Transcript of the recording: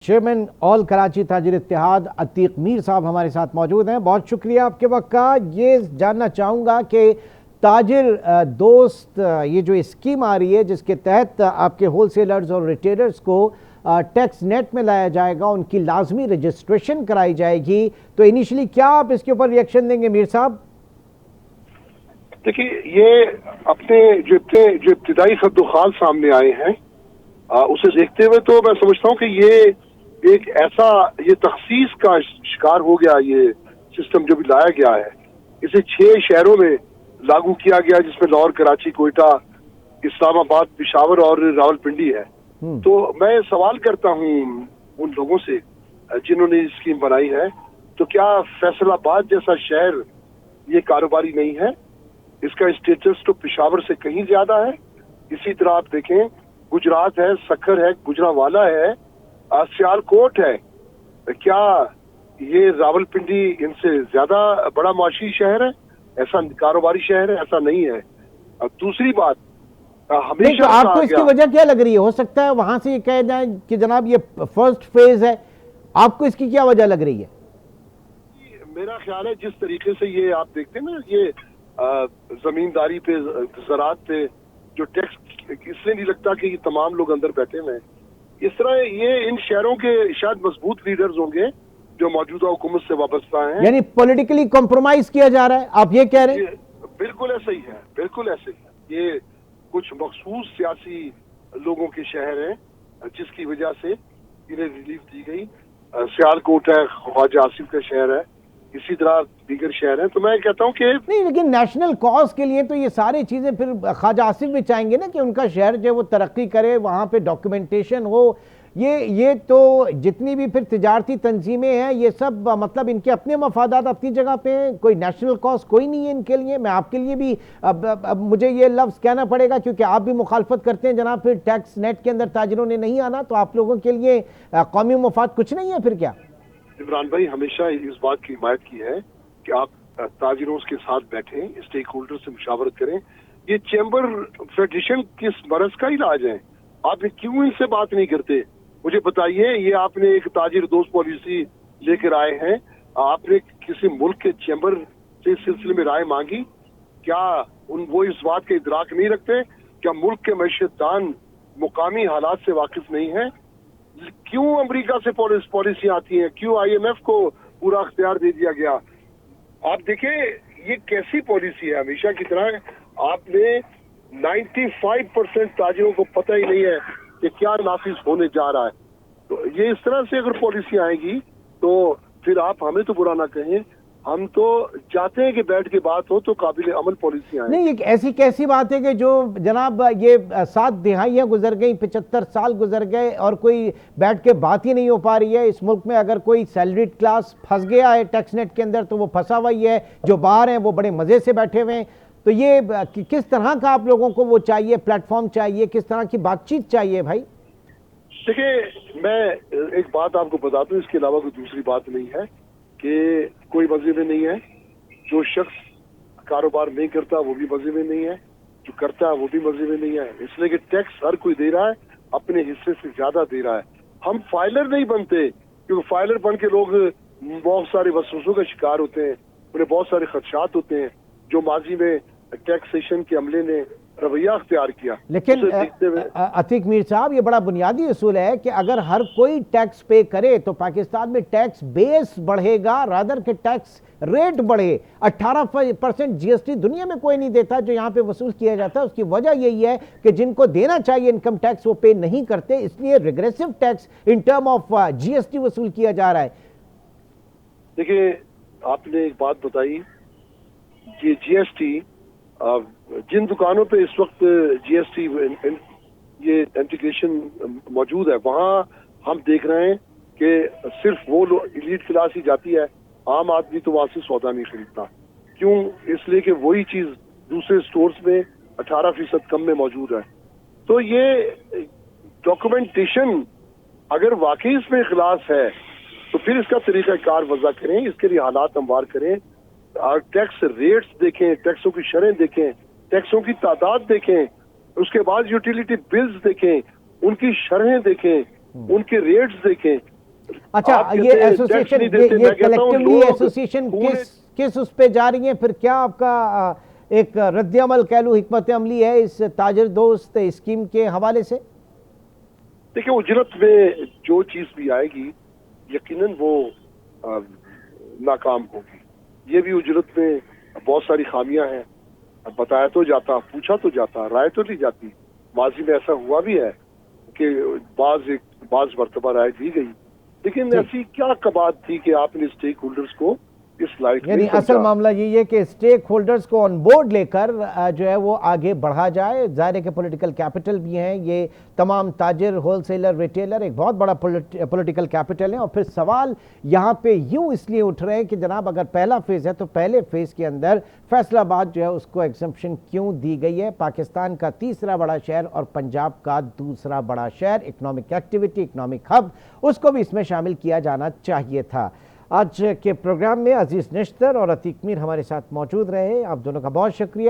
Chairman all Karachi ताजिर इत्तेहाद अतीक मीर साहब हमारे साथ मौजूद हैं। बहुत शुक्रिया आपके वक्त का। ये जानना चाहूँगा कि ताजिर दोस्त ये जो स्कीम आ रही है जिसके तहत आपके होलसेलर्स और रिटेलर्स को टैक्स नेट में लाया जाएगा, उनकी लाजमी रजिस्ट्रेशन कराई जाएगी, तो इनिशियली क्या आप इसके ऊपर रिएक्शन देंगे मीर साहब? देखिए, ये अपने जो इब्तिदाई सद्दुखाल सामने आए हैं उसे देखते हुए तो मैं समझता हूँ कि ये एक ऐसा ये तखसीस का शिकार हो गया। ये सिस्टम जो भी लाया गया है इसे 6 शहरों में लागू किया गया, जिसमें लाहौर, कराची, कोयटा, इस्लामाबाद, पेशावर और रावलपिंडी है। तो मैं सवाल करता हूँ उन लोगों से जिन्होंने स्कीम बनाई है, तो क्या फैसलाबाद जैसा शहर ये कारोबारी नहीं है? इसका स्टेटस तो पेशावर से कहीं ज्यादा है। इसी तरह आप देखें, गुजरात है, सखर है, गुजरावाला है, सियालकोट है। क्या ये रावलपिंडी इनसे ज्यादा बड़ा माशी शहर है? ऐसा कारोबारी शहर है? ऐसा नहीं है। दूसरी बात, हमेशा तो आपको इसकी वजह क्या लग रही है? हो सकता है वहां से ये कह जाए कि जनाब ये फर्स्ट फेज है, आपको इसकी क्या वजह लग रही है? मेरा ख्याल है जिस तरीके से ये आप देखते हैं ना, ये जमींदारी पे, ज़राअत पे जो टैक्स इसलिए नहीं लगता कि ये तमाम लोग अंदर बैठे हुए हैं। इस तरह ये इन शहरों के शायद मजबूत लीडर्स होंगे जो मौजूदा हुकूमत से वाबस्ता हैं। यानी पॉलिटिकली कॉम्प्रोमाइज किया जा रहा है, आप ये कह रहे हैं? बिल्कुल ऐसा ही है, बिल्कुल ऐसे ही है। ये कुछ मखसूस सियासी लोगों के शहर हैं जिसकी वजह से इन्हें रिलीफ दी गई। सियालकोट है, ख्वाजा आसिफ का शहर है, इसी तरह दीगर शहर हैं। तो मैं कहता हूँ कि नहीं, लेकिन नेशनल कॉज के लिए तो ये सारी चीजें फिर ख्वाजा आसिफ भी चाहेंगे ना कि उनका शहर जो वो तरक्की करे, वहां पे डॉक्यूमेंटेशन हो। ये तो जितनी भी फिर तिजारती तंजीमें हैं ये सब मतलब इनके अपने मफादात अपनी जगह पे हैं, कोई नेशनल कॉज कोई नहीं है इनके लिए। मैं आपके लिए भी अब मुझे ये लफ्ज कहना पड़ेगा क्योंकि आप भी मुखालफत करते हैं जनाब, फिर टैक्स नेट के अंदर ताजिरों ने नहीं आना, तो आप लोगों के लिए कौमी मफाद कुछ नहीं है फिर क्या? इमरान भाई हमेशा इस बात की हिमायत की है कि आप ताजिरों के साथ बैठें, स्टेक होल्डर से मुशावरत करें। ये चैम्बर फेडरेशन किस मरज का इलाज है? आप क्यों इनसे बात नहीं करते? मुझे बताइए। ये आपने एक ताजिर दोस्त पॉलिसी लेकर आए हैं, आपने किसी मुल्क के चैम्बर से इस सिलसिले में राय मांगी? क्या वो इस बात का इदराक नहीं रखते? क्या मुल्क के मईशतदान मुकामी हालात से वाकिफ नहीं है? क्यों अमेरिका से पॉलिसी आती है? क्यों IMF को पूरा अख्तियार दे दिया गया? आप देखें ये कैसी पॉलिसी है। हमेशा की तरह आपने 95% ताजिरों को पता ही नहीं है कि क्या नाफिज होने जा रहा है। तो ये इस तरह से अगर पॉलिसी आएगी तो फिर आप हमें तो बुरा ना कहें, हम तो चाहते हैं कि बैठ के बात हो तो काबिल अमल पॉलिसी आए। नहीं, एक ऐसी कैसी बात है कि जो जनाब ये 7 दिहाइयां गुजर गई, 75 साल गुजर गए और कोई बैठ के बात ही नहीं हो पा रही है इस मुल्क में। अगर कोई सैलरीड क्लास फंस गया है टैक्स नेट के अंदर तो वो फंसा हुआ ही है, जो बाहर हैं वो बड़े मजे से बैठे हुए हैं। तो ये किस तरह का आप लोगों को वो चाहिए, प्लेटफॉर्म चाहिए, किस तरह की बातचीत चाहिए भाई? देखिए, मैं एक बात आपको बता दूं, इसके अलावा कोई दूसरी बात नहीं है कि कोई मजे में नहीं है। जो शख्स कारोबार नहीं करता वो भी मजे में नहीं है, जो करता है वो भी मजे में नहीं है। इसलिए कि टैक्स हर कोई दे रहा है, अपने हिस्से से ज्यादा दे रहा है। हम फाइलर नहीं बनते, क्योंकि फाइलर बन के लोग बहुत सारे वसूसों का शिकार होते हैं, उन्हें बहुत सारे खदशात होते हैं जो माजी में टैक्सेशन के अमले ने रवैया अख्तियार किया। लेकिन अतीक मीर साहब, ये बड़ा बुनियादी उसूल है कि अगर हर कोई टैक्स पे करे तो पाकिस्तान में टैक्स बेस बढ़ेगा, रादर के टैक्स रेट बढ़े। 18% GST दुनिया में कोई नहीं देता जो यहाँ पे वसूल किया जाता है। उसकी वजह यही है कि जिनको देना चाहिए इनकम टैक्स वो पे नहीं करते, इसलिए regressive tax in term of GST वसूल किया जा रहा है। देखिए, आपने एक बात बताई, ये GST जिन दुकानों पे इस वक्त GST ये इंटीग्रेशन मौजूद है, वहाँ हम देख रहे हैं कि सिर्फ वो एलीट क्लास ही जाती है, आम आदमी तो वहाँ से सौदा नहीं खरीदता। क्यों? इसलिए कि वही चीज दूसरे स्टोर्स में 18% कम में मौजूद है। तो ये डॉक्यूमेंटेशन अगर वाकई इसमें इखलास है तो फिर इसका तरीक़ाकार वज़ा करें, इसके लिए हालात हमवार करें, टैक्स रेट्स देखें, टैक्सों की शरह देखें, टैक्सों की तादाद देखें, उसके बाद यूटिलिटी बिल्स देखें, उनकी शरहें देखें, उनके रेट्स देखें। अच्छा, आप ये कहते हैं एसोसिएशन, टैक्स नहीं देते, ये मैं कहता हूं कलेक्टिवली लोग एसोसिएशन पूरे किस उस पे जा रही है? फिर क्या आपका एक रद्द-ए-अमल कह लूं, हिकमत अमली है इस ताजिर दोस्त स्कीम के हवाले से? देखिए, उजरत में जो चीज भी आएगी यकीनन वो नाकाम होगी। ये भी उजरत में बहुत सारी खामियां हैं, बताया तो जाता, पूछा तो जाता, राय तो दी जाती। माजी में ऐसा हुआ भी है कि बाज मरतबा राय दी गई, लेकिन ऐसी क्या कबात थी कि आपने स्टेक होल्डर्स को इस लायक यानी नहीं असल समझा। मामला यही है कि स्टेक होल्डर्स को ऑन बोर्ड लेकर जो है वो आगे बढ़ा जाए। ज़ाहिर के पॉलिटिकल कैपिटल भी हैं ये तमाम ताजिर, होलसेलर, रिटेलर, एक बहुत बड़ा पॉलिटिकल कैपिटल है। और फिर सवाल यहाँ पे यूँ इसलिए उठ रहे हैं कि जनाब अगर पहला फेज़ है तो पहले फेज़ के अंदर फैसलाबाद जो है उसको एग्जम्पशन क्यों दी गई है? पाकिस्तान का तीसरा बड़ा शहर और पंजाब का दूसरा बड़ा शहर, इकनॉमिक एक्टिविटी, इकनॉमिक हब, उसको भी इसमें शामिल किया जाना चाहिए था। आज के प्रोग्राम में अजीज़ निश्तर और अतीक मीर हमारे साथ मौजूद रहे। आप दोनों का बहुत शुक्रिया।